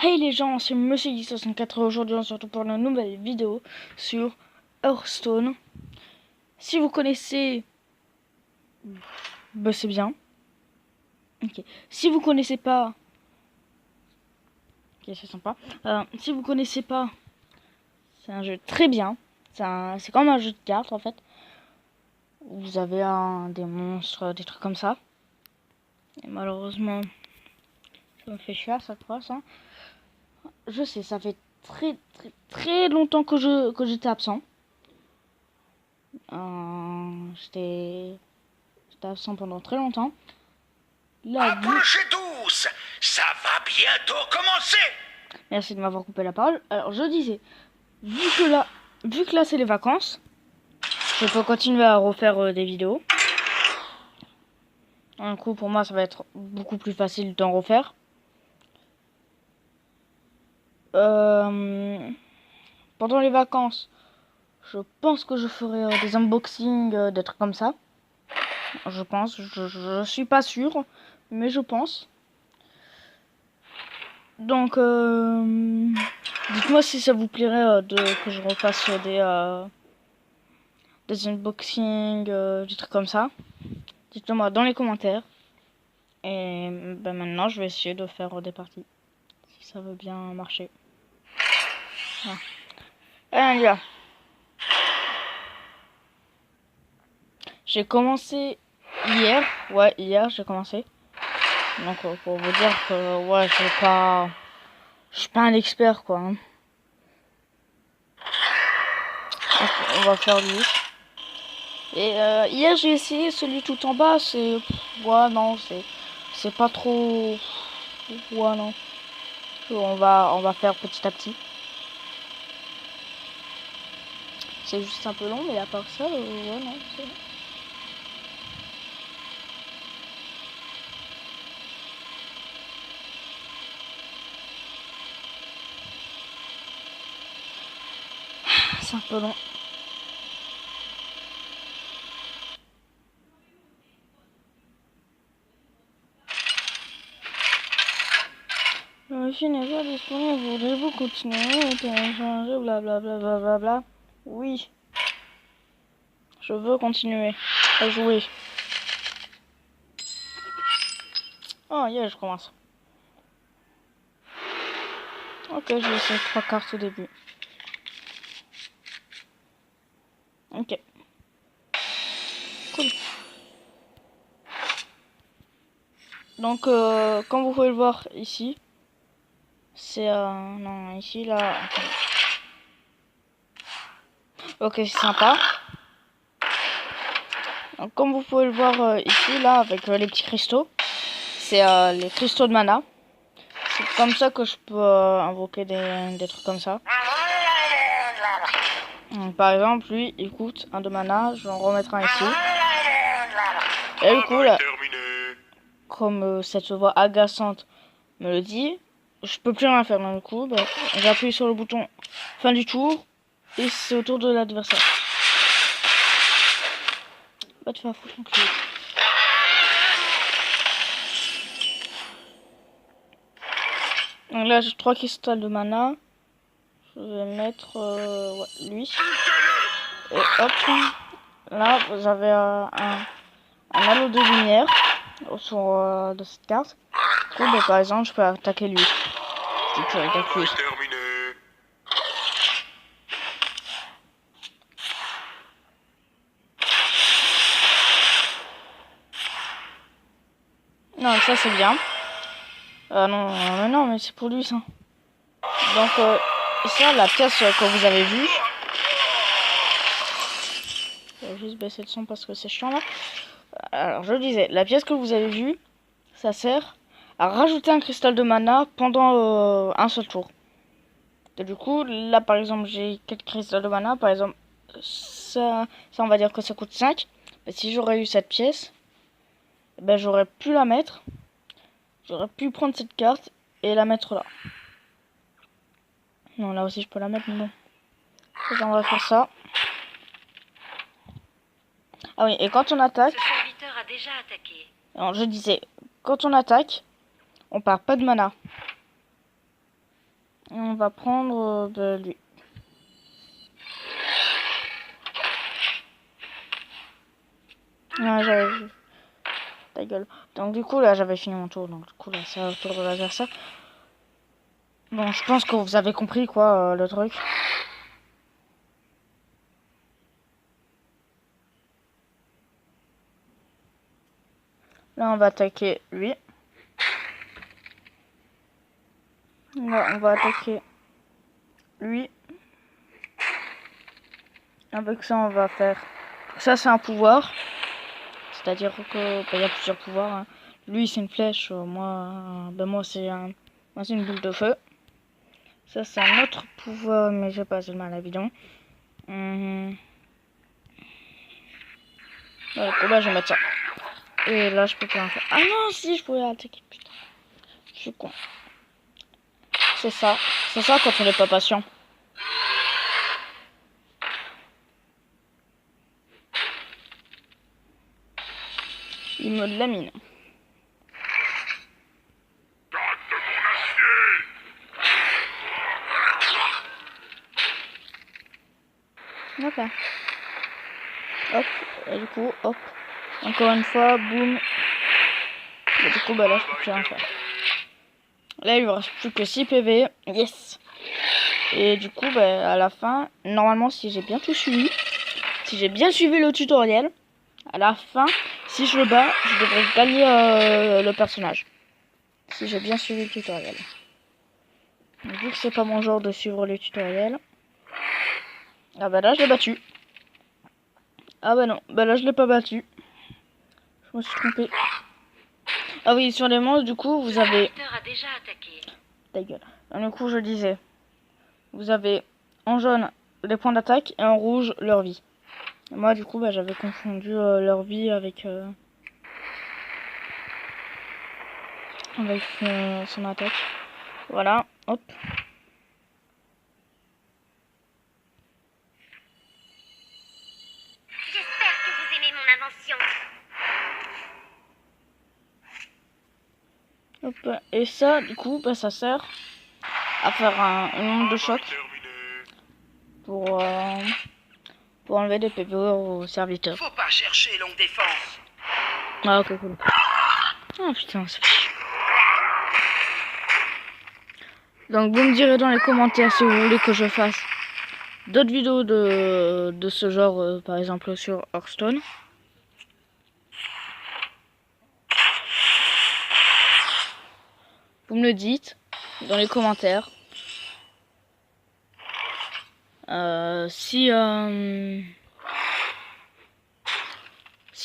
Hey les gens, c'est Monsieur Guy64. Aujourd'hui on se retrouve pour une nouvelle vidéo sur Hearthstone. Si vous connaissez, bah c'est bien. Ok. Si vous connaissez pas, ok c'est sympa. Si vous connaissez pas, c'est un jeu très bien. C'est comme un jeu de cartes en fait. Vous avez des monstres, des trucs comme ça. Et malheureusement, ça me fait chier à chaque fois ça. Je sais, ça fait très longtemps que j'étais absent. J'étais absent pendant très longtemps. Là, Approchez tous, ça va bientôt commencer. Merci de m'avoir coupé la parole. Alors je disais, vu que là c'est les vacances, je peux continuer à refaire des vidéos. Du coup pour moi ça va être beaucoup plus facile d'en refaire. Pendant les vacances, je pense que je ferai des unboxings, des trucs comme ça. Je pense, je suis pas sûr, mais je pense. Donc, dites-moi si ça vous plairait que je refasse des unboxings, des trucs comme ça. Dites-le moi dans les commentaires. Et ben maintenant, je vais essayer de faire des parties. Si ça veut bien marcher. Voilà. Allez, les gars. J'ai commencé hier. Ouais, hier, j'ai commencé. Donc, pour vous dire que, ouais, je suis pas un expert, quoi. Hein. Donc, on va faire lui. Et hier, j'ai essayé celui tout en bas. C'est... Ouais, non, c'est pas trop... Ouais, non. On va faire petit à petit. C'est juste un peu long, mais à part ça, ouais, non, c'est... C'est un peu long. La machine n'est pas disponible, voudrez-vous continuer à télécharger, blablabla. Oui, je veux continuer à jouer. Oh, yeah, je commence. Ok, je vais essayer 3 cartes au début. Ok. Cool. Donc, comme vous pouvez le voir ici, c'est... non, ici, là... Ok, c'est sympa. Donc, comme vous pouvez le voir ici, là, avec les petits cristaux, c'est les cristaux de mana. C'est comme ça que je peux invoquer des trucs comme ça. Donc, par exemple, lui, il coûte 1 de mana, je vais en remettre un ici. Et du coup, là, comme cette voix agaçante me le dit, je peux plus rien faire. Dans le coup, bah, j'appuie sur le bouton fin du tour, et c'est au tour de l'adversaire. Va te faire foutre ton cul. Donc là, j'ai 3 cristals de mana. Je vais mettre ouais, lui. Et hop, là, vous avez un halo de lumière autour de cette carte. Du coup, bah, par exemple, je peux attaquer lui. Je peux attaquer lui. Non, ça c'est bien. Non, mais c'est pour lui ça. Donc, ça, la pièce que vous avez vue. Je vais juste baisser le son parce que c'est chiant là. Alors, je disais, la pièce que vous avez vue, ça sert à rajouter un cristal de mana pendant un seul tour. Et du coup, là par exemple, j'ai 4 cristals de mana. Par exemple, ça on va dire que ça coûte 5. Mais si j'aurais eu cette pièce, ben, j'aurais pu la mettre. J'aurais pu prendre cette carte et la mettre là. Non, là aussi je peux la mettre, mais bon. On va faire ça. Ah oui, et quand on attaque, Ce serviteur a déjà attaqué. alors, je disais, quand on attaque, on perd pas de mana. Et on va prendre lui. Ah, j'avais vu. Ta gueule. Donc du coup là j'avais fini mon tour. Donc du coup là c'est au tour de l'adversaire. Bon, je pense que vous avez compris quoi le truc. Là on va attaquer lui. Là on va attaquer lui. Avec ça on va faire. Ça c'est un pouvoir. C'est-à-dire que il y a plusieurs pouvoirs. Hein. Lui c'est une flèche. Moi c'est une boule de feu. Ça c'est un autre pouvoir mais j'ai pas le mal à bidon. Voilà, pour là je vais mettre ça. Et là je peux plus rien faire. Ah non si je pouvais attaquer. Putain. Je suis con. C'est ça. C'est ça quand on n'est pas patient. Il me lamine. Ok. Hop. Et du coup, hop. Encore une fois, boum. Et du coup, bah là, je peux plus rien faire. Là, il lui reste plus que 6 PV. Yes. Et du coup, bah, à la fin, normalement, si j'ai bien tout suivi, si j'ai bien suivi le tutoriel, à la fin, si je le bats, je devrais gagner le personnage. Si j'ai bien suivi le tutoriel. Donc, vu que c'est pas mon genre de suivre le tutoriel. Ah bah là, je l'ai battu. Ah bah non, bah là, je l'ai pas battu. Je me suis trompé. Ah oui, sur les monstres, du coup, vous avez... Le serviteur a déjà attaqué. Ta gueule. Donc, du coup, je disais, vous avez en jaune les points d'attaque et en rouge leur vie. Et moi, du coup, bah, j'avais confondu leur vie avec son attaque. Voilà, hop. J'espère que vous aimez mon invention. Hop. Et ça, du coup, bah, ça sert à faire un nombre de chocs pour enlever des PV aux serviteurs. Faut pas chercher longue défense. Ah, ok, cool. Oh putain, c'est... Donc, vous me direz dans les commentaires si vous voulez que je fasse d'autres vidéos de ce genre, par exemple sur Hearthstone. Vous me le dites dans les commentaires. Si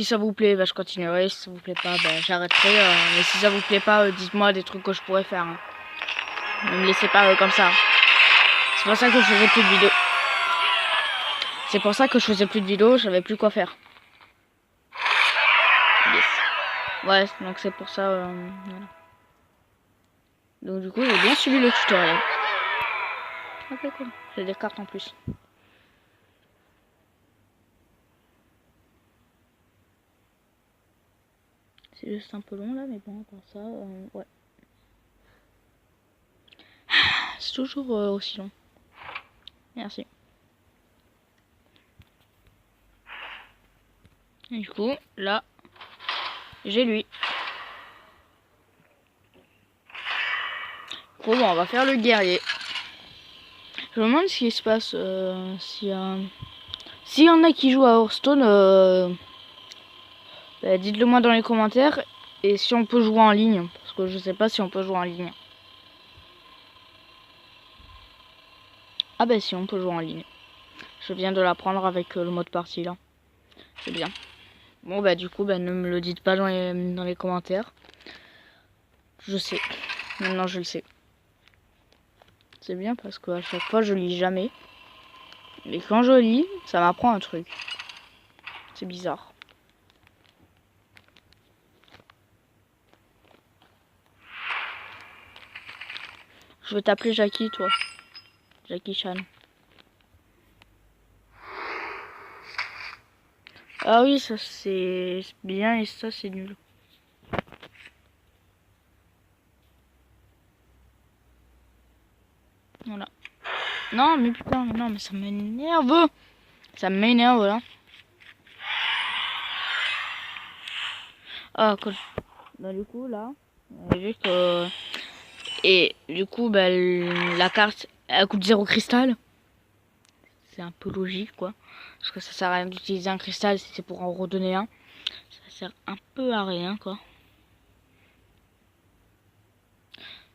ça vous plaît, bah, je continuerai. Si ça vous plaît pas, bah, j'arrêterai. Mais si ça vous plaît pas, dites-moi des trucs que je pourrais faire. Hein. Ne me laissez pas comme ça. C'est pour ça que je faisais plus de vidéos. C'est pour ça que je faisais plus de vidéos, je savais plus quoi faire. Yes. Ouais, donc c'est pour ça. Voilà. Donc du coup, j'ai bien suivi le tutoriel. Ok, cool. J'ai des cartes en plus. C'est juste un peu long là, mais bon, à part ça, ouais. C'est toujours aussi long. Merci. Et du coup, là, j'ai lui. Bon, on va faire le guerrier. Je me demande ce qui se passe s'il y en a qui jouent à Hearthstone, bah, dites-le moi dans les commentaires. Et si on peut jouer en ligne, parce que je sais pas si on peut jouer en ligne. Ah bah si, on peut jouer en ligne. Je viens de l'apprendre avec le mode partie là. C'est bien. Bon bah du coup, bah, ne me le dites pas dans les commentaires. Je sais. Maintenant je le sais. C'est bien parce qu'à chaque fois je lis jamais. Mais quand je lis, ça m'apprend un truc. C'est bizarre. Je vais t'appeler Jackie, toi. Jackie Chan. Ah oui, ça c'est bien et ça c'est nul. Voilà. Non, mais putain, non, mais ça m'énerve. Ça m'énerve, là. Ah, cool. Bah, du coup, là, on a vu que... Et du coup, bah, la carte, elle coûte 0 cristal. C'est un peu logique, quoi. Parce que ça sert à rien d'utiliser un cristal si c'est pour en redonner un. Ça sert un peu à rien, quoi.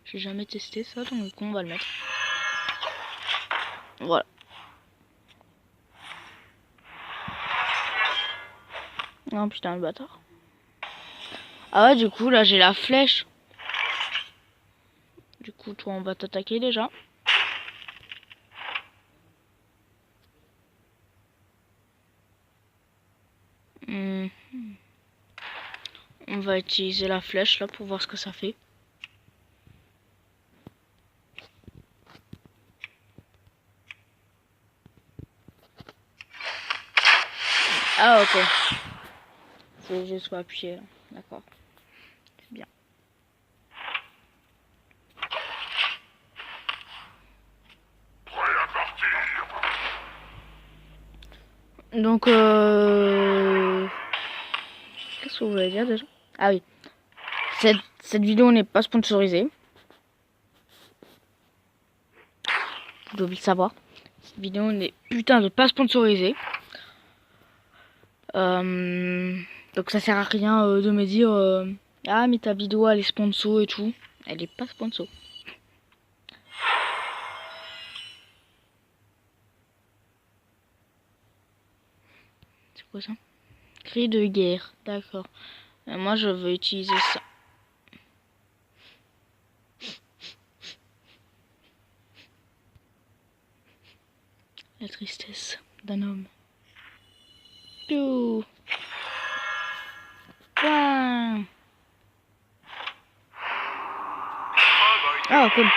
J'ai jamais testé ça, donc du coup, on va le mettre. Voilà. Oh putain, le bâtard. Ah ouais, du coup, là, j'ai la flèche. Du coup, toi, on va t'attaquer déjà. Hmm. On va utiliser la flèche, là, pour voir ce que ça fait. Ah, ok. C'est juste pour appuyer, là. D'accord. C'est bien. Donc, qu'est-ce que vous voulez dire déjà? Ah oui. Cette vidéo n'est pas sponsorisée. J'ai oublié de savoir. Cette vidéo n'est putain de pas sponsorisée. Donc ça sert à rien de me dire ah mais ta vidéo elle est sponsor et tout. Elle est pas sponsor. C'est quoi ça? Cri de guerre. D'accord. Moi je veux utiliser ça. La tristesse d'un homme. Piou. Ouin. Ah cool.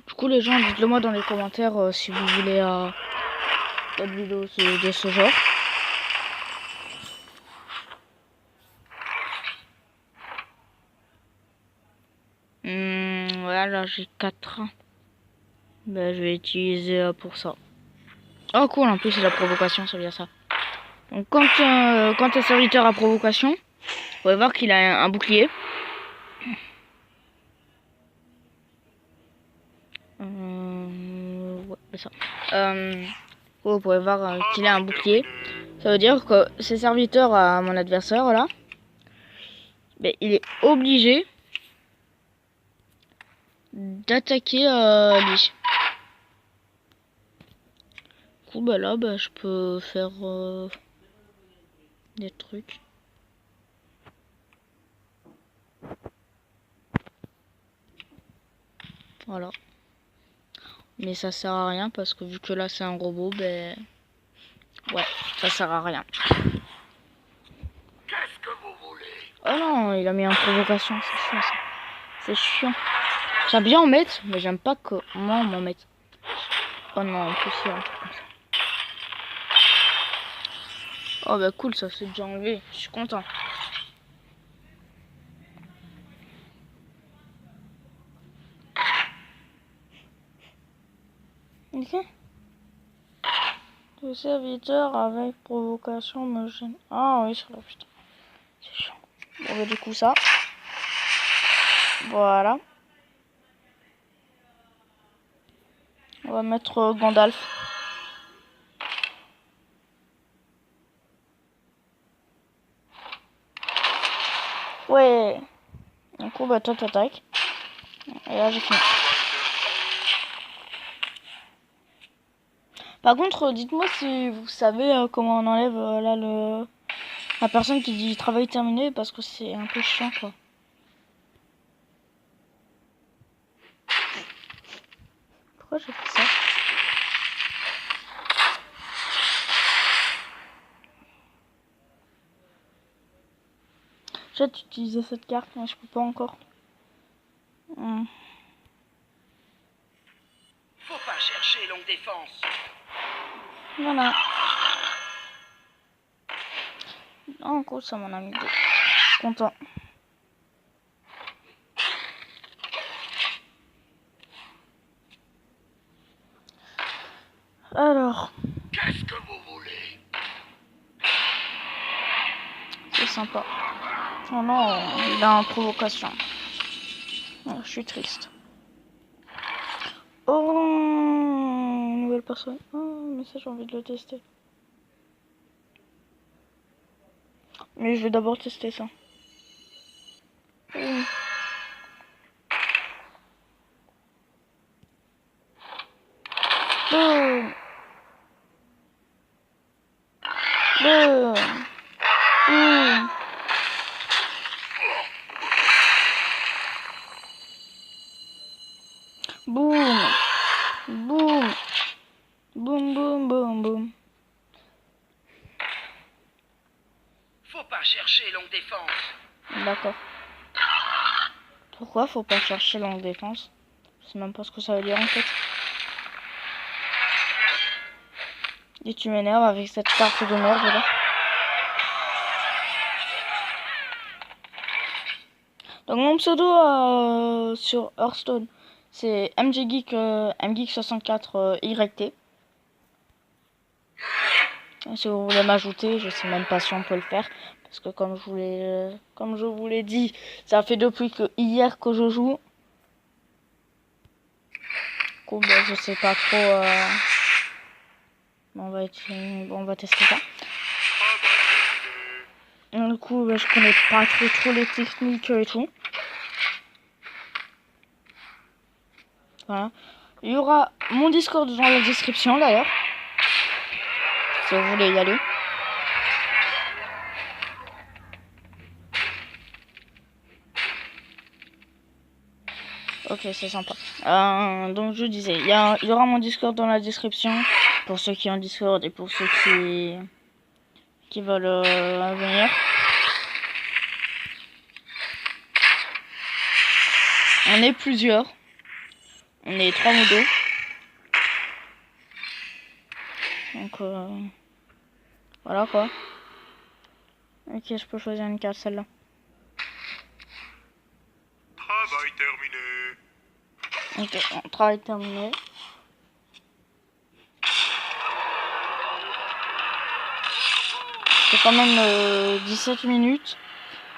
Du coup les gens dites-le moi dans les commentaires si vous voulez d'autres vidéos de ce genre. Voilà j'ai 4. Ben, je vais utiliser pour ça. Oh cool, en plus c'est la provocation, c'est bien ça. Donc quand un serviteur a provocation, vous pouvez voir qu'il a un bouclier. Ouais, c'est ça. Vous pouvez voir qu'il a un bouclier. Ça veut dire que ces serviteurs à mon adversaire là, ben, il est obligé d'attaquer lui. Du coup bah là bah, je peux faire des trucs. Voilà. Mais ça sert à rien parce que vu que là c'est un robot, ben ouais, ça sert à rien. Qu'est-ce que vous voulez? Oh non, il a mis en provocation, c'est chiant ça. C'est chiant. J'aime bien en mettre, mais j'aime pas que moi on m'en mette. Oh non, en plus il y a un truc comme ça. Oh bah cool, ça c'est déjà enlevé, je suis content. Ok. Le serviteur avec provocation me gêne. Ah oui, c'est là, putain. C'est chiant. Bon bah du coup ça. Voilà. On va mettre Gandalf. Ouais. Du coup bah toi t'attaques. Et là j'ai fini. Par contre, dites-moi si vous savez comment on enlève là la personne qui dit travail terminé parce que c'est un peu chiant quoi. Pourquoi j'ai fait ça? J'ai utilisé cette carte mais je peux pas encore. Faut pas chercher longue défense. Voilà. En gros, ça mon ami. Content. Alors. Qu'est-ce que vous voulez? C'est sympa. Oh non, il a une provocation. Oh, je suis triste. Oh, nouvelle personne. Oh, mais ça j'ai envie de le tester. Mais je vais d'abord tester ça. Boum. Boum. Boum. Boum. Boum. Boum. Boum, boum, boum, boum. Faut pas chercher longue défense. D'accord. Pourquoi faut pas chercher longue défense? Je sais même pas ce que ça veut dire en fait. Et tu m'énerves avec cette carte de merde là. Donc mon pseudo sur Hearthstone, c'est MGeek, MGeek64 YT. Si vous voulez m'ajouter, je sais même pas si on peut le faire. Parce que comme je vous l'ai dit, ça fait depuis hier que je joue. Du coup, bah, je sais pas trop. On va tester ça. Du coup, bah, je connais pas trop les techniques et tout. Voilà. Il y aura mon Discord dans la description d'ailleurs. Si vous voulez y aller. Ok, c'est sympa. Donc je disais, il y aura mon Discord dans la description pour ceux qui ont Discord et pour ceux qui veulent venir. On est plusieurs. On est 3 modos. Donc voilà quoi. Ok, je peux choisir une carte, celle-là. Travail terminé. Ok, travail terminé. C'est quand même 17 minutes.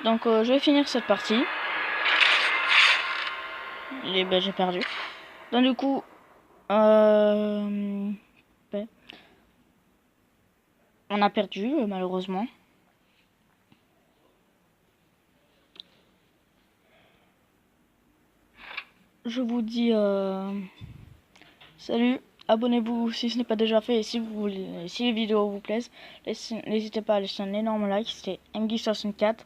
Donc je vais finir cette partie. Et ben j'ai perdu. Donc du coup, ben, on a perdu malheureusement. Je vous dis salut, abonnez-vous si ce n'est pas déjà fait et si vous voulez, si les vidéos vous plaisent, n'hésitez pas à laisser un énorme like. C'était MGeek64.